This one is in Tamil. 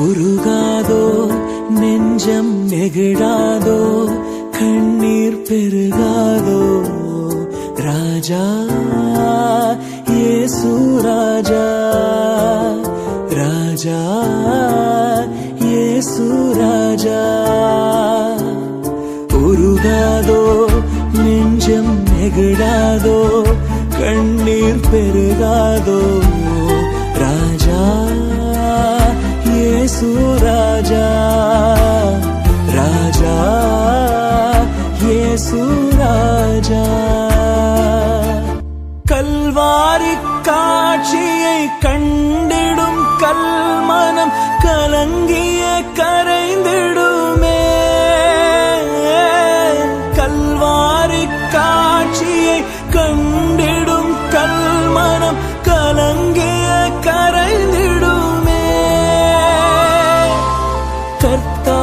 உருகாதோ நெஞ்சம் நெகிழாதோ கண்ணீர் பெருகாதோ ராஜா இயேசு ராஜா ராஜா இயேசு ராஜா உருகாதோ நெஞ்சம் நெகிழாதோ கண்ணீர் பெருகாதோ ராஜா இயேசு ராஜா ராஜா இயேசு ராஜா கல்வாரி காட்சியை கண்டிடும் கல்மனம் கலங்கிய கரைந்திடுமே கல்வாரி காட்சியை கண்டிடும் கல்மனம் கலங்கிய கரைந்திடுமே கர்த்தா